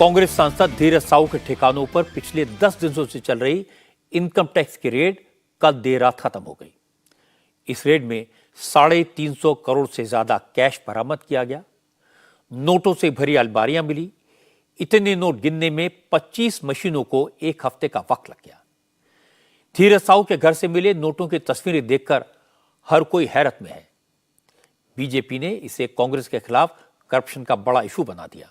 कांग्रेस सांसद धीरज साहू के ठिकानों पर पिछले 10 दिनों से चल रही इनकम टैक्स की रेड कल देर रात खत्म हो गई। इस रेड में 350 करोड़ से ज्यादा कैश बरामद किया गया। नोटों से भरी अलमारियां मिली। इतने नोट गिनने में 25 मशीनों को एक हफ्ते का वक्त लग गया। धीरज साहू के घर से मिले नोटों की तस्वीरें देखकर हर कोई हैरत में है। बीजेपी ने इसे कांग्रेस के खिलाफ करप्शन का बड़ा इशू बना दिया।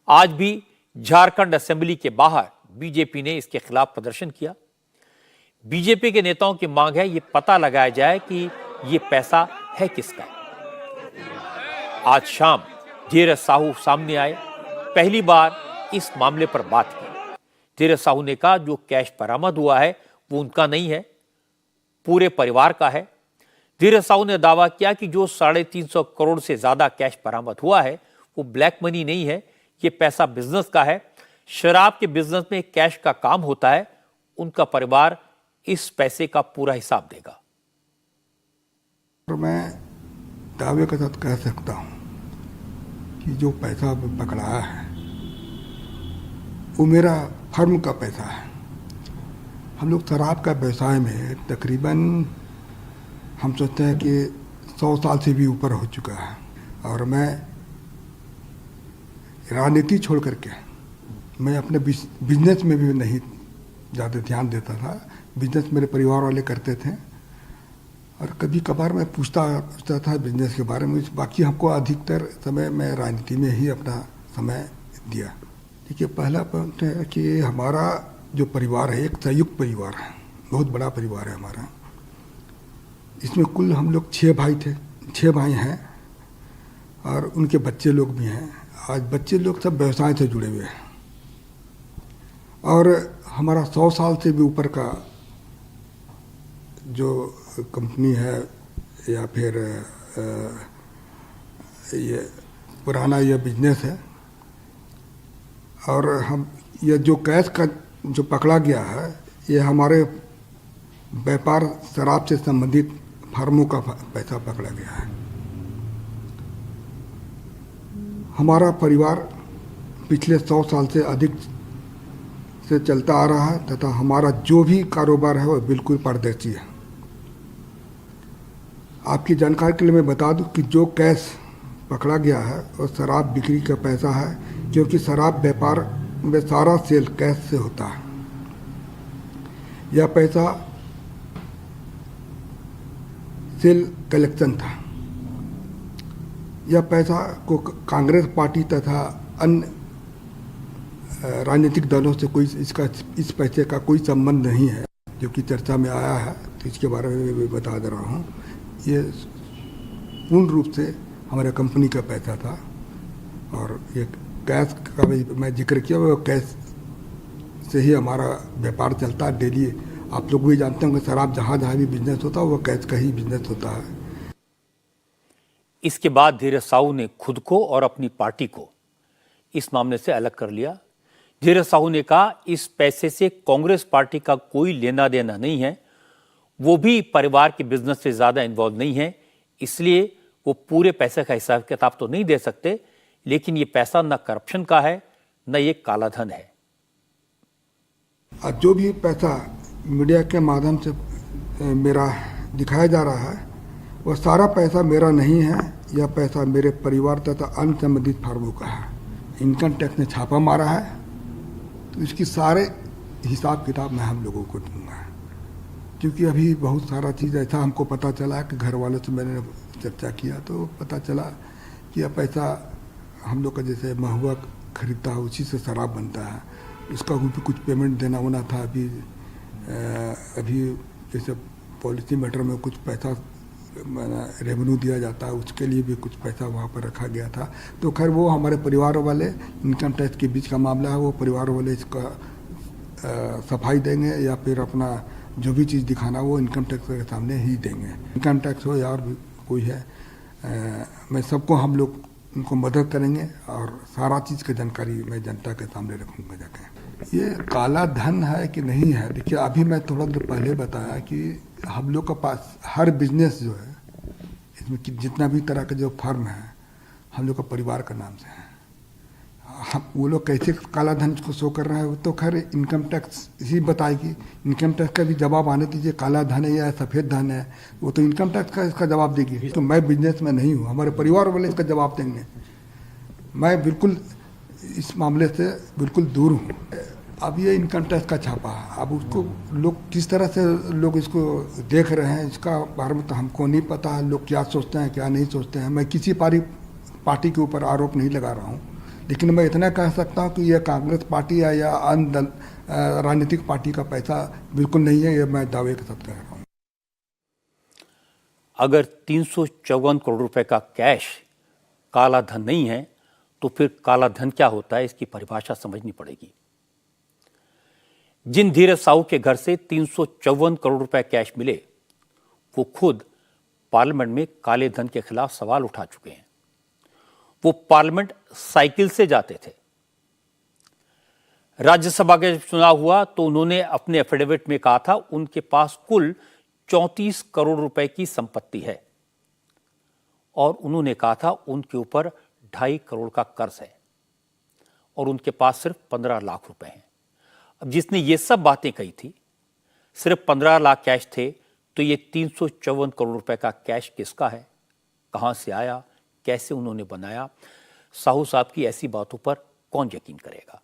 आज भी झारखंड असेंबली के बाहर बीजेपी ने इसके खिलाफ प्रदर्शन किया। बीजेपी के नेताओं की मांग है, ये पता लगाया जाए कि ये पैसा है किसका। आज शाम धीरज साहू सामने आए, पहली बार इस मामले पर बात की। धीरज साहू ने कहा जो कैश बरामद हुआ है वो उनका नहीं है, पूरे परिवार का है। धीरज साहू ने दावा किया कि जो 350 करोड़ से ज्यादा कैश बरामद हुआ है वो ब्लैक मनी नहीं है, ये पैसा बिजनेस का है। शराब के बिजनेस में कैश का काम होता है, उनका परिवार इस पैसे का पूरा हिसाब देगा। और मैं दावे के साथ कह सकता हूं कि जो पैसा पकड़ाया है वो मेरा फर्म का पैसा है। हम लोग शराब का व्यवसाय में तकरीबन हम सोचते हैं कि 100 साल से भी ऊपर हो चुका है। और मैं राजनीति छोड़ करके मैं अपने बिजनेस में भी नहीं ज़्यादा ध्यान देता था। बिजनेस मेरे परिवार वाले करते थे और कभी कभार मैं पूछता था बिजनेस के बारे में। बाकी हमको अधिकतर समय मैं राजनीति में ही अपना समय दिया। देखिए, पहला पॉइंट है कि हमारा जो परिवार है एक संयुक्त परिवार है, बहुत बड़ा परिवार है हमारा। इसमें कुल हम लोग 6 भाई थे, 6 भाई हैं और उनके बच्चे लोग भी हैं। आज बच्चे लोग सब व्यवसाय से जुड़े हुए हैं और हमारा 100 साल से भी ऊपर का जो कंपनी है या फिर ये पुराना ये बिजनेस है। और हम ये जो कैश का जो पकड़ा गया है ये हमारे व्यापार शराब से संबंधित फर्मों का पैसा पकड़ा गया है। हमारा परिवार पिछले 100 साल से अधिक से चलता आ रहा है तथा हमारा जो भी कारोबार है वो बिल्कुल पारदर्शी है। आपकी जानकारी के लिए मैं बता दूं कि जो कैश पकड़ा गया है वो शराब बिक्री का पैसा है, क्योंकि शराब व्यापार में सारा सेल कैश से होता है। यह पैसा सेल कलेक्शन था। यह पैसा को कांग्रेस पार्टी तथा अन्य राजनीतिक दलों से कोई इस पैसे का कोई संबंध नहीं है, जो कि चर्चा में आया है। तो इसके बारे में भी बता दे रहा हूँ। ये पूर्ण रूप से हमारे कंपनी का पैसा था और ये कैश का भी मैं जिक्र किया, वो कैश से ही हमारा व्यापार चलता है डेली। आप लोग भी जानते होंगे शराब जहाँ जहाँ भी बिजनेस होता है वो कैश का ही बिजनेस होता है। इसके बाद धीरज साहू ने खुद को और अपनी पार्टी को इस मामले से अलग कर लिया। धीरज साहू ने कहा इस पैसे से कांग्रेस पार्टी का कोई लेना देना नहीं है, वो भी परिवार के बिजनेस से ज्यादा इन्वॉल्व नहीं है, इसलिए वो पूरे पैसे का हिसाब किताब तो नहीं दे सकते, लेकिन ये पैसा न करप्शन का है न ये काला धन है। जो भी पैसा मीडिया के माध्यम से मेरा दिखाया जा रहा है वह सारा पैसा मेरा नहीं है। यह पैसा मेरे परिवार तथा अन्य संबंधित फर्मों का है। इनकम टैक्स ने छापा मारा है तो इसकी सारे हिसाब किताब मैं हम लोगों को दूंगा, क्योंकि अभी बहुत सारा चीज़ ऐसा हमको पता चला कि घर वालों से मैंने चर्चा किया तो पता चला कि यह पैसा हम लोग का जैसे महुआ खरीदता है उसी से शराब बनता है, इसका भी कुछ पेमेंट देना होना था। अभी जैसे पॉलिसी मैटर में कुछ पैसा रेवेन्यू दिया जाता है, उसके लिए भी कुछ पैसा वहाँ पर रखा गया था। तो खैर वो हमारे परिवार वाले इनकम टैक्स के बीच का मामला है, वो परिवार वाले इसका सफाई देंगे या फिर अपना जो भी चीज़ दिखाना वो इनकम टैक्स के सामने ही देंगे। इनकम टैक्स हो या और भी कोई है, मैं सबको हम लोग उनको मदद करेंगे और सारा चीज़ की जानकारी मैं जनता के सामने रखूँगा जाके। ये काला धन है कि नहीं है, देखिए अभी मैं थोड़ा देर पहले बताया कि हम लोग के पास हर बिजनेस जो है इसमें जितना भी तरह का जो फर्म है हम लोग का परिवार का नाम से है। हम वो लोग कैसे काला धन को शो कर रहे हैं वो तो खैर इनकम टैक्स ही बताएगी। इनकम टैक्स का भी जवाब आने दीजिए, काला धन है या सफ़ेद धन है, वो तो इनकम टैक्स का इसका जवाब देगी। तो मैं बिजनेस में नहीं हूँ, हमारे परिवार वाले इसका जवाब देंगे। मैं बिल्कुल इस मामले से बिल्कुल दूर हूँ। अब ये इनकम टैक्स का छापा है, अब उसको लोग किस तरह से लोग इसको देख रहे हैं इसका बारे में तो हमको नहीं पता है। लोग क्या सोचते हैं क्या नहीं सोचते हैं। मैं किसी पार्टी के ऊपर आरोप नहीं लगा रहा हूँ, लेकिन मैं इतना कह सकता हूँ कि यह कांग्रेस पार्टी है या अन्य राजनीतिक पार्टी का पैसा बिल्कुल नहीं है, ये मैं दावे के साथ कह रहा हूँ। अगर 354 करोड़ रुपए का कैश काला धन नहीं है तो फिर काला धन क्या होता है, इसकी परिभाषा समझनी पड़ेगी। जिन धीरज साहू के घर से 354 करोड़ रुपए कैश मिले वो खुद पार्लियामेंट में काले धन के खिलाफ सवाल उठा चुके हैं। वो पार्लियामेंट साइकिल से जाते थे। राज्यसभा का जब चुनाव हुआ तो उन्होंने अपने एफिडेविट में कहा था उनके पास कुल 34 करोड़ रुपए की संपत्ति है और उन्होंने कहा था उनके ऊपर 2.5 करोड़ का कर्ज है और उनके पास सिर्फ 15 लाख रुपए हैं। अब जिसने ये सब बातें कही थी, सिर्फ 15 लाख कैश थे, तो ये 354 करोड़ रुपए का कैश किसका है, कहां से आया, कैसे उन्होंने बनाया? साहू साहब की ऐसी बातों पर कौन यकीन करेगा।